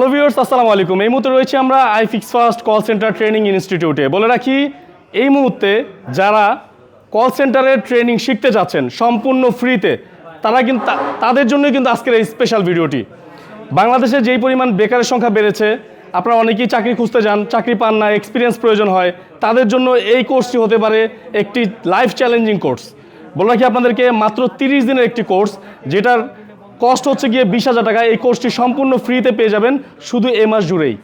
Hello viewers, আসসালামু আলাইকুম। এই মুহূর্তে রয়েছে আমরা iFix first call centre training ইনস্টিটিউটে। বলে রাখি, এই মুহূর্তে যারা কল সেন্টারের ট্রেনিং শিখতে যাচ্ছেন সম্পূর্ণ ফ্রিতে, তারা কিন্তু তাদের জন্যই কিন্তু আজকের এই স্পেশাল ভিডিওটি। বাংলাদেশে যেই পরিমাণ বেকারের সংখ্যা বেড়েছে, আপনারা অনেকেই চাকরি খুঁজতে যান, চাকরি পান না, এক্সপিরিয়েন্স প্রয়োজন হয়, তাদের জন্য এই কোর্সটি হতে পারে একটি লাইফ চ্যালেঞ্জিং কোর্স। বলে রাখি আপনাদেরকে, মাত্র 30 দিনের একটি কোর্স, যেটার কস্ট হচ্ছে গিয়ে 20,000 টাকা। এই কোর্সটি সম্পূর্ণ ফ্রিতে পেয়ে যাবেন শুধু এ মাস জুড়েই।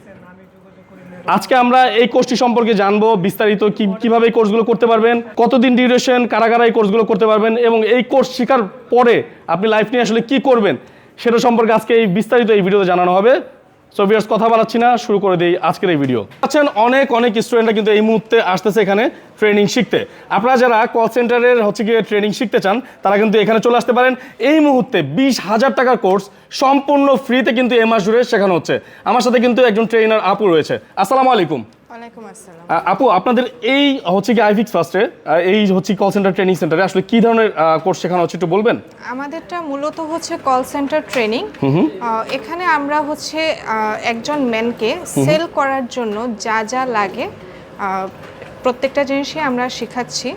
আজকে আমরা এই কোর্সটি সম্পর্কে জানবো বিস্তারিত, কিভাবে এই কোর্সগুলো করতে পারবেন, কতদিন ডিউরেশন, কারা কারা এই কোর্সগুলো করতে পারবেন, এবং এই কোর্স শেখার পরে আপনি লাইফ নিয়ে আসলে কি করবেন সেটা সম্পর্কে আজকে এই বিস্তারিত এই ভিডিওতে জানানো হবে। সো ভিউয়ার্স, কথা বাড়াচ্ছি না, শুরু করে দিই আজকের এই ভিডিও। আছেন অনেক স্টুডেন্টরা কিন্তু এই মুহূর্তে আসতেছে এখানে ট্রেনিং শিখতে। আপনারা যারা কল সেন্টারের গিয়ে ট্রেনিং শিখতে চান, তারা কিন্তু এখানে চলে আসতে পারেন। এই মুহূর্তে 20,000 টাকার কোর্স সম্পূর্ণ ফ্রিতে কিন্তু এ মাস জুড়ে শেখানো হচ্ছে। আমার সাথে কিন্তু একজন ট্রেনার আপু রয়েছে। আসসালামু আলাইকুম। ওয়ালাইকুম আসসালাম। আপু, আপনাদের এই আইফিক্স ফার্স্টে এই কল সেন্টার ট্রেনিং সেন্টারে আসলে কি ধরনের কোর্স শেখানো হচ্ছে একটু বলবেন? আমাদেরটা মূলত হচ্ছে কল সেন্টার ট্রেনিং। এখানে আমরা একজন ম্যানকে সেল করার জন্য যা যা লাগে প্রত্যেকটা জিনিসই আমরা শেখাচ্ছি।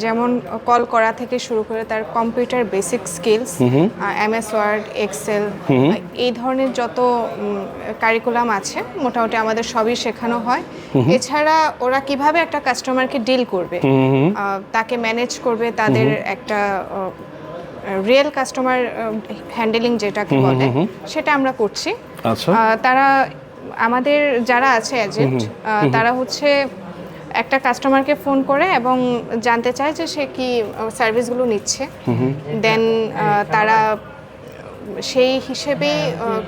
যেমন কল করা থেকে শুরু করে তার computer basic skills, MS Word, Excel, এই ধরনের যত কারিকুলাম আছে মোটামুটি আমাদের সবই শেখানো হয়। এছাড়া ওরা কিভাবে একটা কাস্টমারকে ডিল করবে, তাকে ম্যানেজ করবে, তাদের একটা রিয়েল কাস্টমার হ্যান্ডেলিং যেটাকে বলে সেটা আমরা করছি। তারা আমাদের যারা আছে এজেন্ট, তারা একটা কাস্টমারকে ফোন করে এবং জানতে চায় যে সে কি সার্ভিসগুলো নিচ্ছে। দেন তারা সেই হিসেবেই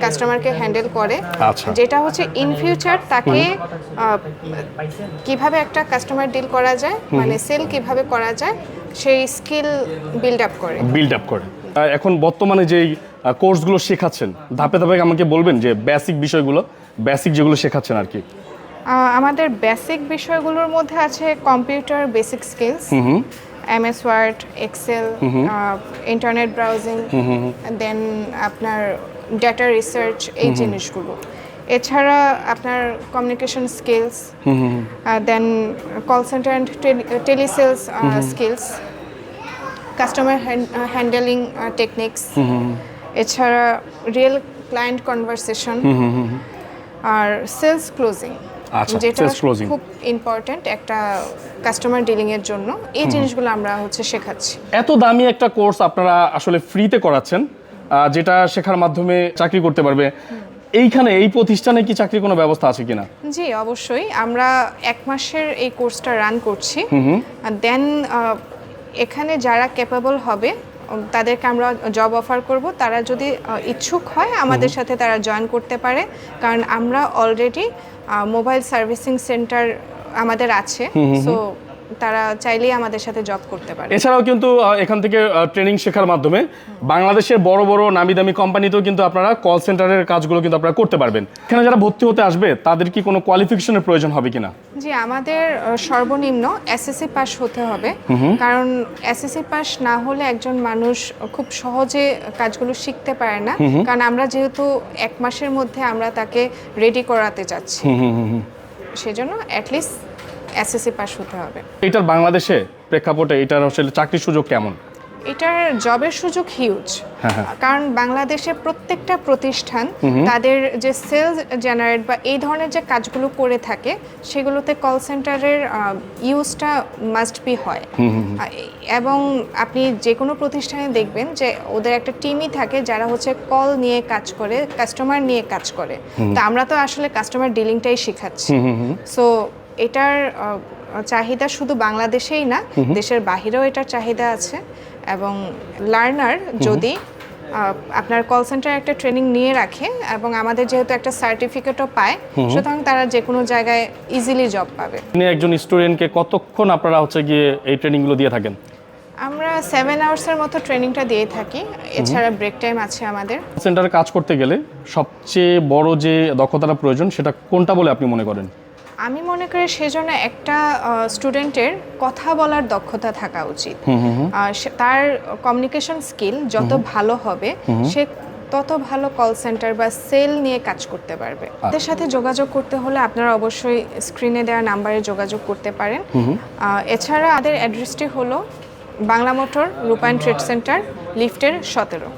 কাস্টমারকে হ্যান্ডেল করে, যেটা ইন ফিউচার তাকে কিভাবে একটা কাস্টমার ডিল করা যায়, মানে সেল কিভাবে করা যায় সেই স্কিল বিল্ড আপ করে। এখন বর্তমানে যেই কোর্সগুলো শেখাচ্ছেন, ধাপে ধাপে আমাকে বলবেন যে বেসিক যেগুলো শেখাচ্ছেন আর কি। আমাদের বেসিক বিষয়গুলোর মধ্যে আছে computer basic skills, MS Word, Excel, internet browsing, then আপনার ডেটা রিসার্চ, এই জিনিসগুলো। এছাড়া আপনার communication skills, then call centre and telesales skills, customer handling techniques, এছাড়া রিয়েল ক্লায়েন্ট কনভারসেশন, আর সেলস ক্লোজিং, যেটা খুব ইম্পর্টেন্ট একটা কাস্টমার ডিলিং এর জন্য। এই জিনিসগুলো আমরা শেখাচ্ছি। এত দামি একটা কোর্স আপনারা আসলে ফ্রিতে করাচ্ছেন, যেটা শেখার মাধ্যমে চাকরি করতে পারবে। এইখানে এই প্রতিষ্ঠানে কি চাকরির কোনো ব্যবস্থা আছে কিনা? জি, অবশ্যই। আমরা 1 মাসের এই কোর্সটা রান করছি। দেন এখানে যারা ক্যাপেবল হবে তাদেরকে আমরা জব অফার করব। তারা যদি ইচ্ছুক হয় আমাদের সাথে তারা জয়েন করতে পারে, কারণ আমরা অলরেডি মোবাইল সার্ভিসিং সেন্টার আমাদের আছে। সো তারা চাইলেই আমাদের সাথে জব করতে পারে। এছাড়াও কিন্তু এখান থেকে ট্রেনিং শেখার মাধ্যমে বাংলাদেশের বড় নামি দামি কোম্পানিতেও কিন্তু আপনারা কল সেন্টারের কাজগুলো কিন্তু আপনারা করতে পারবেন। এখানে যারা ভর্তি হতে আসবে তাদের কি কোনো কোয়ালিফিকেশনের প্রয়োজন হবে কিনা? জি, আমাদের সর্বনিম্ন এসএসসি পাস হতে হবে, কারণ এসএসসি পাস না হলে একজন মানুষ খুব সহজে কাজগুলো শিখতে পারে না। কারণ আমরা যেহেতু 1 মাসের মধ্যে আমরা তাকে রেডি করাতে চাচ্ছি, সেজন্য অ্যাটলিস্ট এসএসসি পাস হতে হবে। এটার বাংলাদেশে প্রেক্ষাপটে এটার আসলে চাকরির সুযোগ কেমন? এটার জবের সুযোগ হিউজ, কারণ বাংলাদেশে প্রত্যেকটা প্রতিষ্ঠান তাদের যে সেলস জেনারেট বা এই ধরনের যে কাজগুলো করে থাকে সেগুলোতে কল সেন্টারের ইউজটা মাস্ট বি হয়। এবং আপনি যে কোনো প্রতিষ্ঠানে দেখবেন যে ওদের একটা টিমই থাকে যারা কল নিয়ে কাজ করে, কাস্টমার নিয়ে কাজ করে। তো আমরা তো আসলে কাস্টমার ডিলিংটাই শেখাচ্ছি। সো এটার চাহিদা শুধু বাংলাদেশেই না, দেশের বাহিরেও এটার চাহিদা আছে। এবং লার্নার যদি আপনার কল সেন্টার একটা ট্রেনিং নিয়ে রাখে এবং আমাদের যেহেতু একটা সার্টিফিকেটও পায়, সুতরাং তারা যে কোনো জায়গায় ইজিলি জব পাবে। একজন স্টুডেন্টকে কতক্ষণ আপনারা গিয়ে এই ট্রেনিংগুলো দিয়ে থাকেন? আমরা 7 আওয়ার্সের মতো ট্রেনিংটা দিয়ে থাকি। এছাড়া ব্রেক টাইম আছে আমাদের। সেন্টারে কাজ করতে গেলে সবচেয়ে বড় যে দক্ষতাটা প্রয়োজন সেটা কোনটা বলে আপনি মনে করেন? আমি মনে করি সেজন্য একটা স্টুডেন্টের কথা বলার দক্ষতা থাকা উচিত। তার কমিউনিকেশন স্কিল যত ভালো হবে, সে তত ভালো কল সেন্টার বা সেল নিয়ে কাজ করতে পারবে। এদের সাথে যোগাযোগ করতে হলে আপনারা অবশ্যই স্ক্রিনে দেওয়া নাম্বারে যোগাযোগ করতে পারেন। এছাড়া আমাদের অ্যাড্রেসটি হলো বাংলা মোটর রূপায়ণ ট্রেড সেন্টার, লিফটের 17।